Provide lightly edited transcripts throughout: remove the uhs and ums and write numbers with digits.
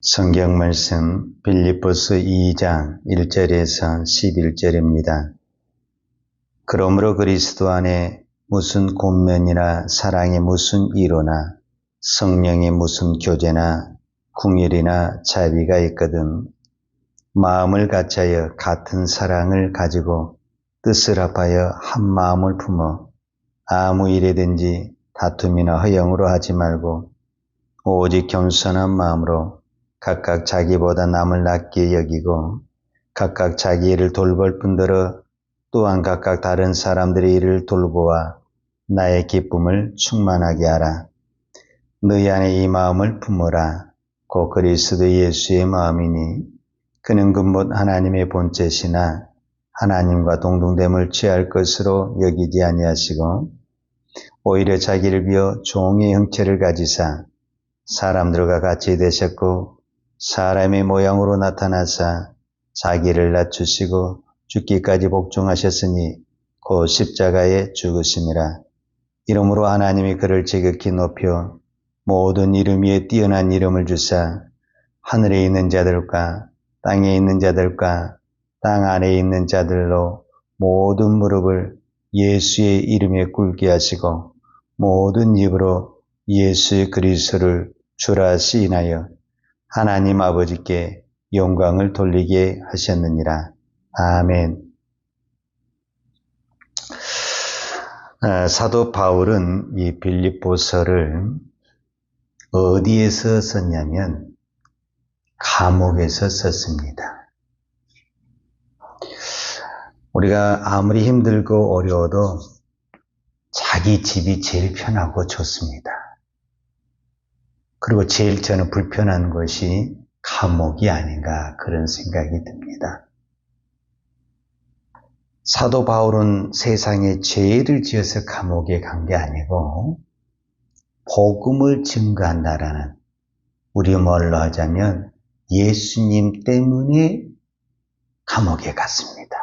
성경 말씀 빌립보서 2장 1절에서 11절입니다. 그러므로 그리스도 안에 무슨 권면이나 사랑이 무슨 이로나 성령의 무슨 교제나 궁율이나 자비가 있거든 마음을 같이하여 같은 사랑을 가지고 뜻을 합하여 한 마음을 품어 아무 일이든지 다툼이나 허영으로 하지 말고 오직 겸손한 마음으로 각각 자기보다 남을 낮게 여기고 각각 자기 일을 돌볼 뿐더러 또한 각각 다른 사람들의 일을 돌보아 나의 기쁨을 충만하게 하라. 너희 안에 이 마음을 품으라. 곧 그리스도 예수의 마음이니 그는 근본 하나님의 본체시나 하나님과 동등됨을 취할 것으로 여기지 아니하시고 오히려 자기를 비어 종의 형체를 가지사 사람들과 같이 되셨고 사람의 모양으로 나타나사 자기를 낮추시고 죽기까지 복종하셨으니 곧 십자가에 죽으심이라. 이러므로 하나님이 그를 지극히 높여 모든 이름 위에 뛰어난 이름을 주사 하늘에 있는 자들과 땅에 있는 자들과 땅 아래에 있는 자들로 모든 무릎을 예수의 이름에 꿇게 하시고 모든 입으로 예수 그리스도를 주라 시인하여 하나님 아버지께 영광을 돌리게 하셨느니라. 아멘. 사도 바울은 이 빌립보서를 어디에서 썼냐면 감옥에서 썼습니다. 우리가 아무리 힘들고 어려워도 자기 집이 제일 편하고 좋습니다. 그리고 제일 저는 불편한 것이 감옥이 아닌가 그런 생각이 듭니다. 사도 바울은 세상에 죄를 지어서 감옥에 간 게 아니고 복음을 증거한다라는, 우리 말로 하자면 예수님 때문에 감옥에 갔습니다.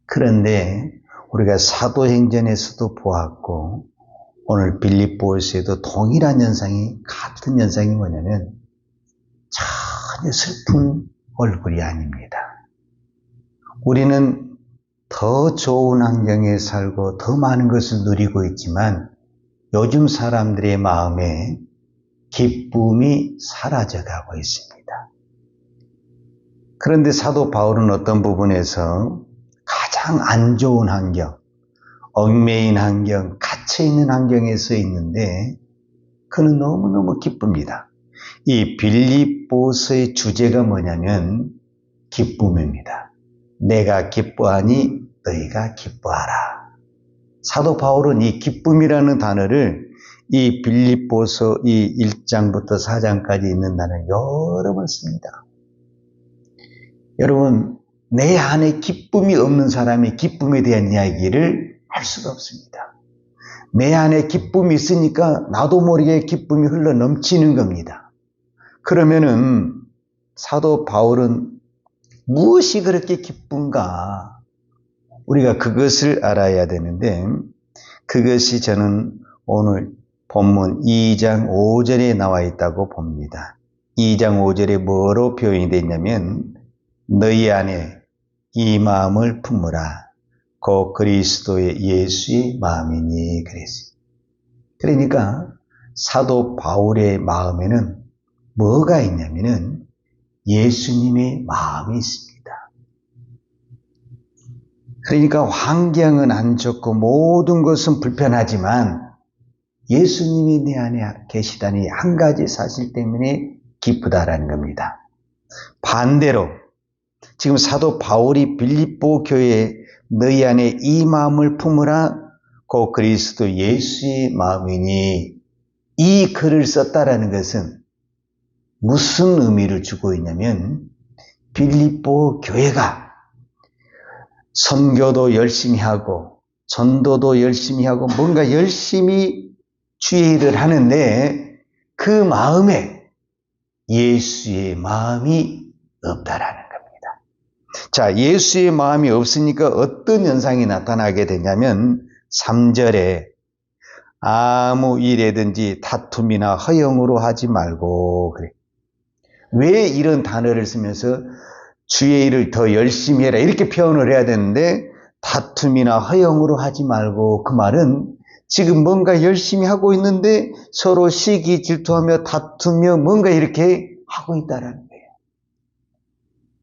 그런데 우리가 사도행전에서도 보았고 오늘 빌립보서에도 동일한 현상이, 같은 현상이 뭐냐면 전혀 슬픈 얼굴이 아닙니다. 우리는 더 좋은 환경에 살고 더 많은 것을 누리고 있지만 요즘 사람들의 마음에 기쁨이 사라져가고 있습니다. 그런데 사도 바울은 어떤 부분에서 가장 안 좋은 환경, 얽매인 환경, 갇혀있는 환경에서 있는데 그는 너무너무 기쁩니다. 이 빌립보서의 주제가 뭐냐면 기쁨입니다. 내가 기뻐하니 너희가 기뻐하라. 사도 바울은 이 기쁨이라는 단어를 이 빌립보서 이 1장부터 4장까지 있는 단어를 여러 번 씁니다. 여러분, 내 안에 기쁨이 없는 사람이 기쁨에 대한 이야기를 할 수가 없습니다. 내 안에 기쁨이 있으니까 나도 모르게 기쁨이 흘러 넘치는 겁니다. 그러면은 사도 바울은 무엇이 그렇게 기쁜가? 우리가 그것을 알아야 되는데 그것이 저는 오늘 본문 2장 5절에 나와 있다고 봅니다. 2장 5절에 뭐로 표현이 되어 있냐면 너희 안에 이 마음을 품으라. 곧 그리스도의 예수의 마음이니 그랬어요. 그러니까 사도 바울의 마음에는 뭐가 있냐면은 예수님의 마음이 있습니다. 그러니까 환경은 안 좋고 모든 것은 불편하지만 예수님이 내 안에 계시다니 한 가지 사실 때문에 기쁘다라는 겁니다. 반대로 지금 사도 바울이 빌립보 교회에 너희 안에 이 마음을 품으라 곧 그리스도 예수의 마음이니 이 글을 썼다라는 것은 무슨 의미를 주고 있냐면 빌립보 교회가 선교도 열심히 하고 전도도 열심히 하고 뭔가 열심히 주의 일을 하는데 그 마음에 예수의 마음이 없다라는 겁니다. 자, 예수의 마음이 없으니까 어떤 현상이 나타나게 되냐면 3절에 아무 일에든지 다툼이나 허영으로 하지 말고 그래. 왜 이런 단어를 쓰면서 주의 일을 더 열심히 해라 이렇게 표현을 해야 되는데 다툼이나 허영으로 하지 말고 그 말은 지금 뭔가 열심히 하고 있는데 서로 시기 질투하며 다투며 뭔가 이렇게 하고 있다라는 거예요.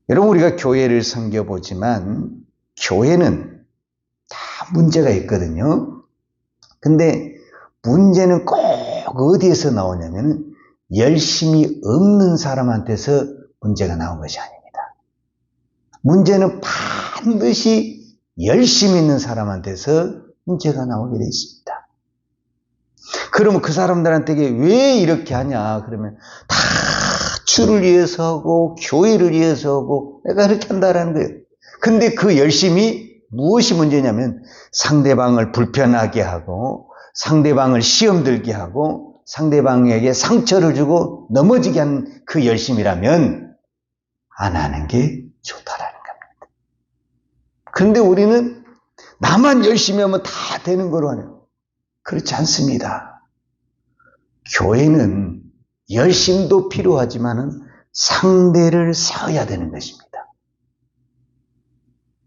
여러분 우리가 교회를 섬겨보지만 교회는 다 문제가 있거든요. 근데 문제는 꼭 어디에서 나오냐면 열심히 없는 사람한테서 문제가 나온 것이 아닙니다. 문제는 반드시 열심히 있는 사람한테서 문제가 나오게 되어 있습니다. 그러면 그 사람들한테 왜 이렇게 하냐? 그러면 다 주를 위해서 하고 교회를 위해서 하고 내가 이렇게 한다라는 거예요. 근데 그 열심히 무엇이 문제냐면 상대방을 불편하게 하고 상대방을 시험 들게 하고 상대방에게 상처를 주고 넘어지게 하는 그 열심이라면 안 하는 게 좋다라는 겁니다. 그런데 우리는 나만 열심히 하면 다 되는 거로 하네요. 그렇지 않습니다. 교회는 열심도 필요하지만 상대를 세워야 되는 것입니다.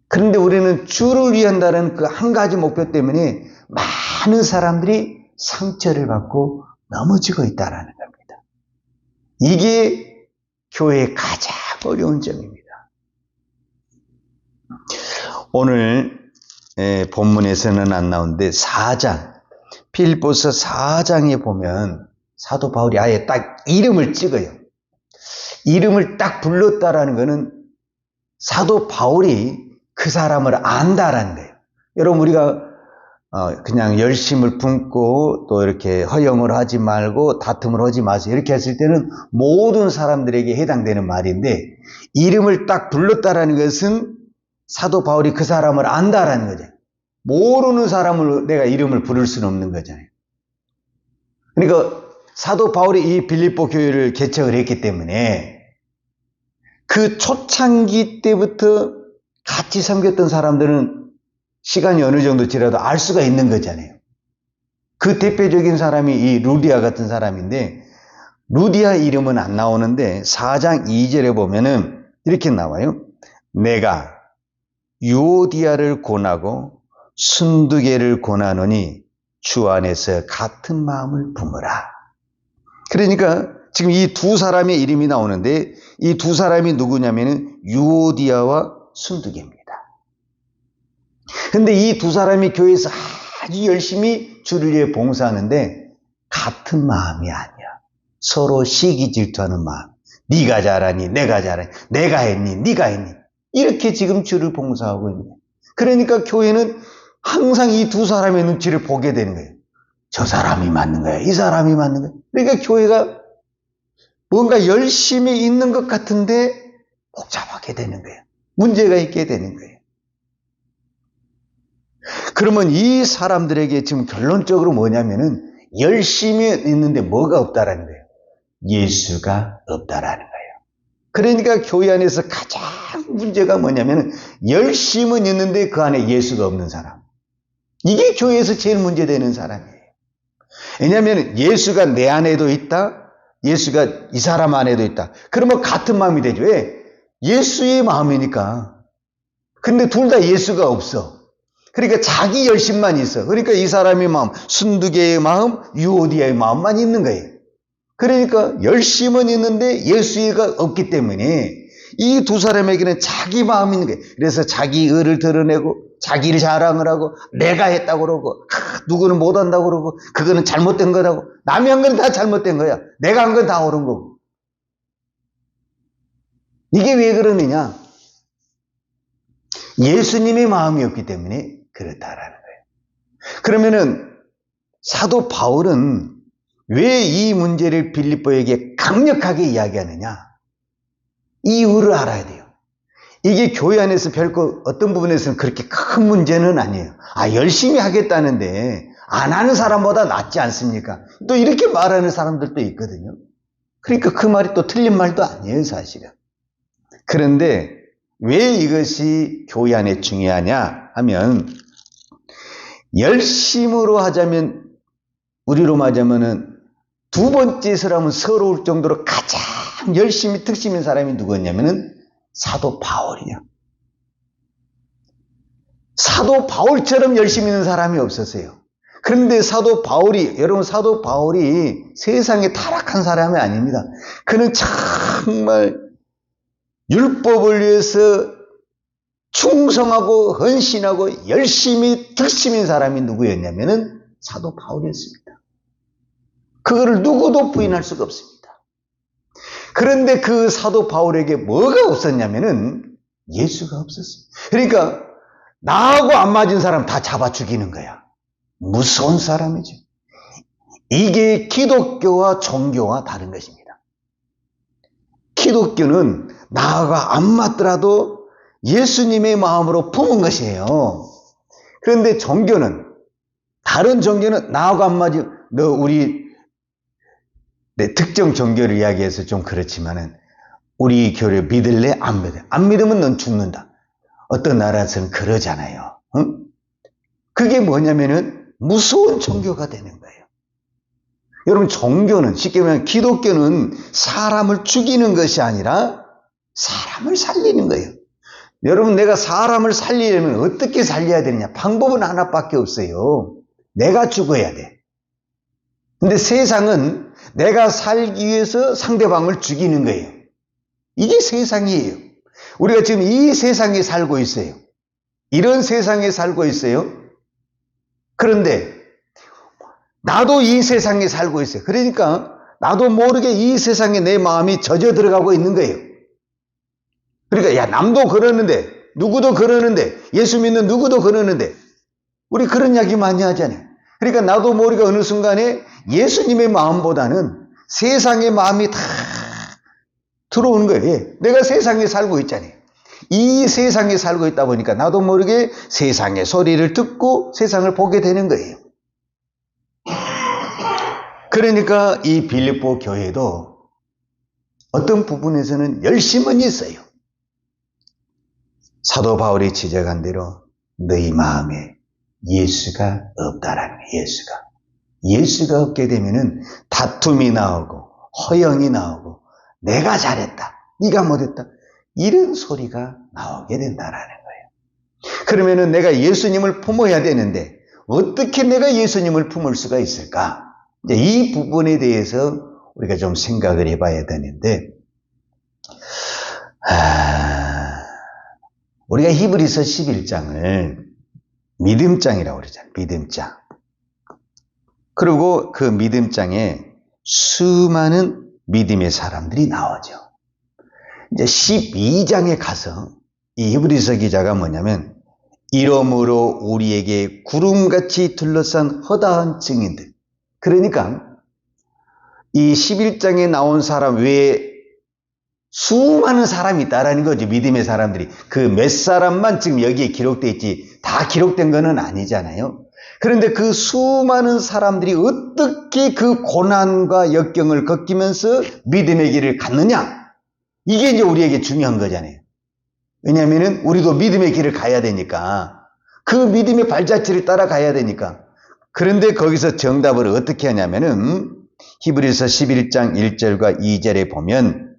그런데 우리는 주를 위한다는 그 한 가지 목표 때문에 많은 사람들이 상처를 받고 넘어지고 있다는 겁니다. 이게 교회의 가장 어려운 점입니다. 오늘 본문에서는 안 나오는데 4장, 필립보서 4장에 보면 사도 바울이 아예 딱 이름을 찍어요. 이름을 딱 불렀다라는 것은 사도 바울이 그 사람을 안다라는 거예요. 여러분 우리가 그냥 열심을 품고 또 이렇게 허영을 하지 말고 다툼을 하지 마세요. 이렇게 했을 때는 모든 사람들에게 해당되는 말인데 이름을 딱 불렀다라는 것은 사도 바울이 그 사람을 안다라는 거죠. 모르는 사람을 내가 이름을 부를 수는 없는 거잖아요. 그러니까 사도 바울이 이 빌립보 교회를 개척을 했기 때문에 그 초창기 때부터 같이 섬겼던 사람들은 시간이 어느 정도 지나도 알 수가 있는 거잖아요. 그 대표적인 사람이 이 루디아 같은 사람인데 루디아 이름은 안 나오는데 4장 2절에 보면은 이렇게 나와요. 내가 유오디아를 권하고 순두개를 권하노니 주 안에서 같은 마음을 품으라. 그러니까 지금 이 두 사람의 이름이 나오는데 이 두 사람이 누구냐면은 유오디아와 순두개입니다. 근데 이 두 사람이 교회에서 아주 열심히 주를 위해 봉사하는데 같은 마음이 아니야. 서로 시기 질투하는 마음. 네가 잘하니 내가 잘하니 내가 했니 네가 했니 이렇게 지금 주를 봉사하고 있는 거예요. 그러니까 교회는 항상 이 두 사람의 눈치를 보게 되는 거예요. 저 사람이 맞는 거야. 이 사람이 맞는 거야. 그러니까 교회가 뭔가 열심히 있는 것 같은데 복잡하게 되는 거예요. 문제가 있게 되는 거예요. 그러면 이 사람들에게 지금 결론적으로 뭐냐면은 열심히 있는데 뭐가 없다라는 거예요. 예수가 없다라는 거예요. 그러니까 교회 안에서 가장 문제가 뭐냐면은 열심은 있는데 그 안에 예수가 없는 사람. 이게 교회에서 제일 문제되는 사람이에요. 왜냐하면 예수가 내 안에도 있다. 예수가 이 사람 안에도 있다. 그러면 같은 마음이 되죠. 왜? 예수의 마음이니까. 근데 둘 다 예수가 없어. 그러니까 자기 열심만 있어. 그러니까 이 사람의 마음, 순두개의 마음, 유오디아의 마음만 있는 거예요. 그러니까 열심은 있는데 예수가 없기 때문에 이 두 사람에게는 자기 마음이 있는 거예요. 그래서 자기 의를 드러내고 자기를 자랑을 하고 내가 했다고 그러고 누구는 못한다고 그러고 그거는 잘못된 거라고 남이 한 건 다 잘못된 거야. 내가 한 건 다 옳은 거고. 이게 왜 그러느냐? 예수님의 마음이 없기 때문에 그렇다라는 거예요. 그러면은 사도 바울은 왜 이 문제를 빌립보에게 강력하게 이야기하느냐? 이유를 알아야 돼요. 이게 교회 안에서 별거 어떤 부분에서는 그렇게 큰 문제는 아니에요. 열심히 하겠다는데 안 하는 사람보다 낫지 않습니까? 또 이렇게 말하는 사람들도 있거든요. 그러니까 그 말이 또 틀린 말도 아니에요, 사실은. 그런데 왜 이것이 교회 안에 중요하냐 하면 열심으로 하자면 우리로 말하자면은 두 번째 사람은 서러울 정도로 가장 참 열심히 특심인 사람이 누구였냐면은 사도 바울이야. 사도 바울처럼 열심히 있는 사람이 없었어요. 그런데 사도 바울이, 여러분, 사도 바울이 세상에 타락한 사람이 아닙니다. 그는 정말 율법을 위해서 충성하고 헌신하고 열심히 특심인 사람이 누구였냐면은 사도 바울이었습니다. 그거를 누구도 부인할 수가 없습니다. 그런데 그 사도 바울에게 뭐가 없었냐면은 예수가 없었어요. 그러니까 나하고 안 맞은 사람 다 잡아 죽이는 거야. 무서운 사람이죠. 이게 기독교와 종교와 다른 것입니다. 기독교는 나하고 안 맞더라도 예수님의 마음으로 품은 것이에요. 그런데 종교는, 다른 종교는 나하고 안 맞으면, 특정 종교를 이야기해서 좀 그렇지만은, 우리 교를 믿을래? 안 믿을래? 안 믿으면 넌 죽는다. 어떤 나라에서는 그러잖아요. 응? 그게 뭐냐면은 무서운 종교가 되는 거예요. 여러분, 종교는, 쉽게 말하면 기독교는 사람을 죽이는 것이 아니라 사람을 살리는 거예요. 여러분, 내가 사람을 살리려면 어떻게 살려야 되느냐? 방법은 하나밖에 없어요. 내가 죽어야 돼. 근데 세상은 내가 살기 위해서 상대방을 죽이는 거예요. 이게 세상이에요. 우리가 지금 이 세상에 살고 있어요. 이런 세상에 살고 있어요. 그런데 나도 이 세상에 살고 있어요. 그러니까 나도 모르게 이 세상에 내 마음이 젖어 들어가고 있는 거예요. 그러니까 야, 남도 그러는데, 누구도 그러는데, 예수 믿는 누구도 그러는데, 우리 그런 이야기 많이 하잖아요. 그러니까 나도 모르게 어느 순간에 예수님의 마음보다는 세상의 마음이 다 들어오는 거예요. 내가 세상에 살고 있잖아요. 이 세상에 살고 있다 보니까 나도 모르게 세상의 소리를 듣고 세상을 보게 되는 거예요. 그러니까 이 빌립보 교회도 어떤 부분에서는 열심은 있어요. 사도 바울이 지적한 대로 너희 마음에 예수가 없다라는 거예요. 예수가 없게 되면은 다툼이 나오고 허영이 나오고 내가 잘했다, 네가 못했다, 이런 소리가 나오게 된다라는 거예요. 그러면은 내가 예수님을 품어야 되는데 어떻게 내가 예수님을 품을 수가 있을까? 이제 이 부분에 대해서 우리가 좀 생각을 해봐야 되는데, 우리가 히브리서 11장을 믿음장이라고 그러잖아요. 믿음장. 그리고 그 믿음장에 수많은 믿음의 사람들이 나오죠. 이제 12장에 가서 이 히브리서 기자가 뭐냐면, 이러므로 우리에게 구름같이 둘러싼 허다한 증인들. 그러니까 이 11장에 나온 사람 외에 수많은 사람이 있다라는 거죠. 믿음의 사람들이. 그 몇 사람만 지금 여기에 기록되어 있지 다 기록된 거는 아니잖아요. 그런데 그 수많은 사람들이 어떻게 그 고난과 역경을 겪으면서 믿음의 길을 갔느냐? 이게 이제 우리에게 중요한 거잖아요. 왜냐하면 우리도 믿음의 길을 가야 되니까, 그 믿음의 발자취를 따라가야 되니까. 그런데 거기서 정답을 어떻게 하냐면은 히브리서 11장 1절과 2절에 보면,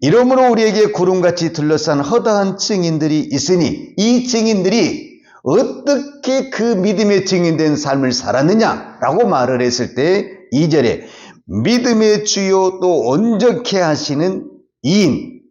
이러므로 우리에게 구름같이 둘러싼 허다한 증인들이 있으니 이 증인들이 어떻게 그 믿음의 증인된 삶을 살았느냐라고 말을 했을 때 2절에 믿음의 주요 또 온전케 하시는 이인,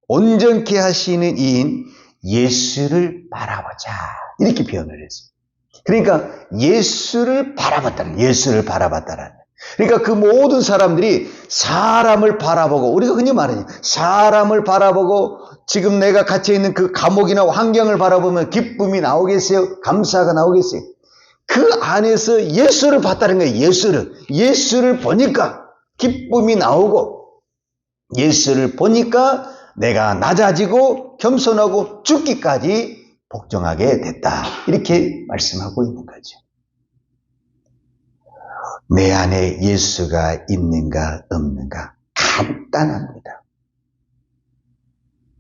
온전케 하시는 이인 예수를 바라보자, 이렇게 표현을 했습니다. 그러니까 예수를 바라봤다는, 예수를 바라봤다는. 그러니까 그 모든 사람들이 사람을 바라보고, 우리가 흔히 말하는 사람을 바라보고, 지금 내가 갇혀 있는 그 감옥이나 환경을 바라보면 기쁨이 나오겠어요? 감사가 나오겠어요? 그 안에서 예수를 봤다는 거예요. 예수를 보니까 기쁨이 나오고, 예수를 보니까 내가 낮아지고 겸손하고 죽기까지 복종하게 됐다, 이렇게 말씀하고 있는 거죠. 내 안에 예수가 있는가 없는가 간단합니다.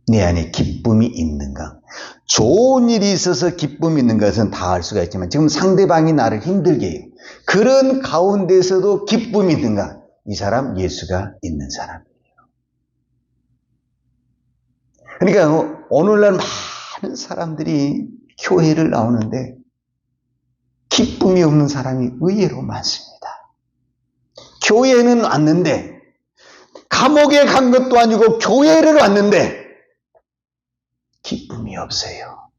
내 안에 기쁨이 있는가. 좋은 일이 있어서 기쁨이 있는 것은 다 알 수가 있지만 지금 상대방이 나를 힘들게 해요. 그런 가운데서도 기쁨이 있는가. 이 사람 예수가 있는 사람이에요. 그러니까 오늘날 많은 사람들이 교회를 나오는데 기쁨이 없는 사람이 의외로 많습니다. 교회는 왔는데, 감옥에 간 것도 아니고 교회를 왔는데 기쁨이 없어요.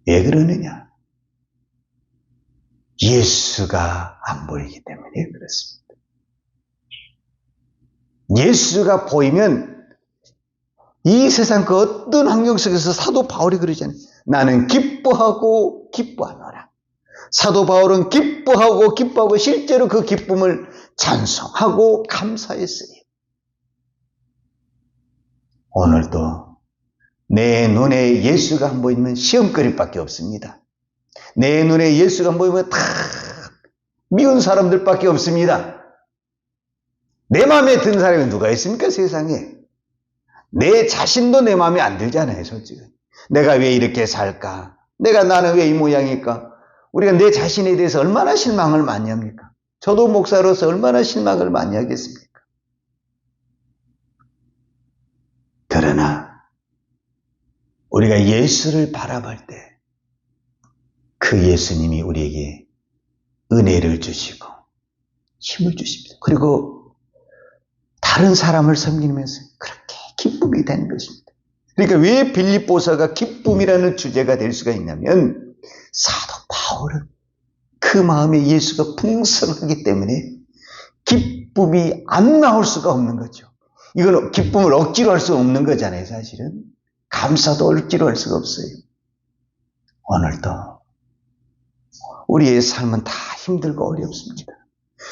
왜 그러느냐? 예수가 안 보이기 때문에 그렇습니다. 예수가 보이면 이 세상 그 어떤 환경 속에서 사도 바울이 그러잖아요. 나는 기뻐하고 기뻐하노라. 사도 바울은 기뻐하고 실제로 그 기쁨을 찬송하고 감사했어요. 오늘도 내 눈에 예수가 안 보이면 시험거리밖에 없습니다. 내 눈에 예수가 안 보이면 다 미운 사람들밖에 없습니다. 내 마음에 든 사람이 누가 있습니까, 세상에? 내 자신도 내 마음에 안 들잖아요, 솔직히. 내가 왜 이렇게 살까? 나는 왜 이 모양일까? 우리가 내 자신에 대해서 얼마나 실망을 많이 합니까? 저도 목사로서 얼마나 실망을 많이 하겠습니까? 그러나 우리가 예수를 바라볼 때 그 예수님이 우리에게 은혜를 주시고 힘을 주십니다. 그리고 다른 사람을 섬기면서 그렇게 기쁨이 되는 것입니다. 그러니까 왜 빌립보서가 기쁨이라는 주제가 될 수가 있냐면 사도 바울은 그 마음에 예수가 풍성하기 때문에 기쁨이 안 나올 수가 없는 거죠. 이건 기쁨을 억지로 할 수 없는 거잖아요, 사실은. 감사도 억지로 할 수가 없어요. 오늘도 우리의 삶은 다 힘들고 어렵습니다.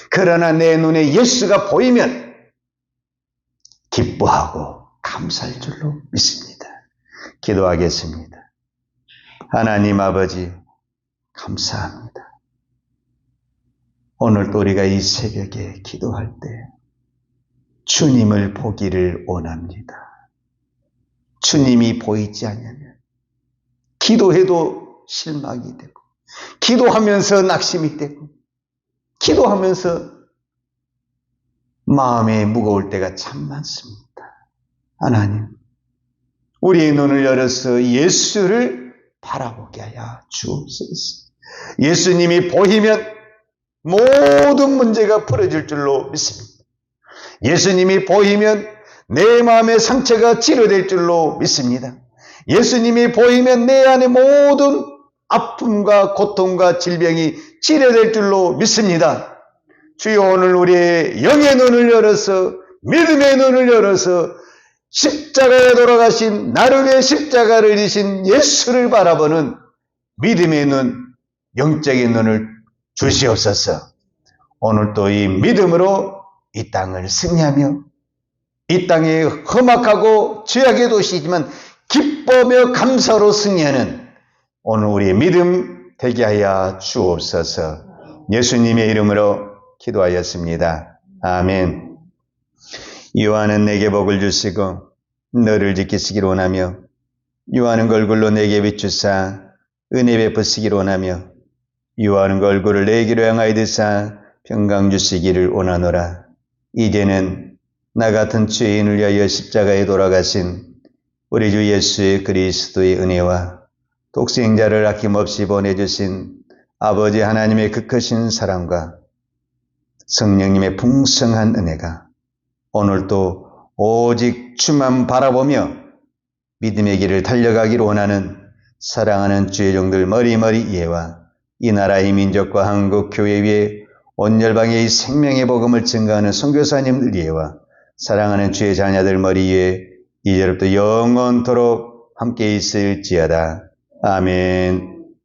그러나 내 눈에 예수가 보이면 기뻐하고 감사할 줄로 믿습니다. 기도하겠습니다. 하나님 아버지, 감사합니다. 오늘도 우리가 이 새벽에 기도할 때 주님을 보기를 원합니다. 주님이 보이지 않으면 기도해도 실망이 되고, 기도하면서 낙심이 되고, 기도하면서 마음에 무거울 때가 참 많습니다. 하나님, 우리의 눈을 열어서 예수를 바라보게 하여 주옵소서. 예수님이 보이면 모든 문제가 풀어질 줄로 믿습니다. 예수님이 보이면 내 마음의 상처가 치료될 줄로 믿습니다. 예수님이 보이면 내 안의 모든 아픔과 고통과 질병이 치료될 줄로 믿습니다. 주여, 오늘 우리의 영의 눈을 열어서, 믿음의 눈을 열어서 십자가에 돌아가신, 나를 위해 십자가를 지신 예수를 바라보는 믿음의 눈, 영적인 눈을 주시옵소서. 오늘도 이 믿음으로 이 땅을 승리하며, 이 땅에 험악하고 죄악의 도시이지만 기뻐며 감사로 승리하는 오늘 우리의 믿음 되게 하여 주옵소서. 예수님의 이름으로 기도하였습니다. 아멘. 요한은 내게 복을 주시고 너를 지키시기를 원하며, 요한은 얼굴로 내게 비추사 은혜 베푸시기를 원하며, 요한은 얼굴을 내게로 향하여 드사 평강 주시기를 원하노라. 이제는 나 같은 죄인을 위하여 십자가에 돌아가신 우리 주 예수 그리스도의 은혜와 독생자를 아낌없이 보내주신 아버지 하나님의 그 크신 사랑과 성령님의 풍성한 은혜가 오늘도 오직 주만 바라보며 믿음의 길을 달려가기를 원하는 사랑하는 주의 종들 머리머리 이해와 이 나라의 민족과 한국 교회 위에 온 열방의 생명의 복음을 증거하는 선교사님들 이해와 사랑하는 주의 자녀들 머리 위에 이제부터 영원토록 함께 있을지어다. 아멘.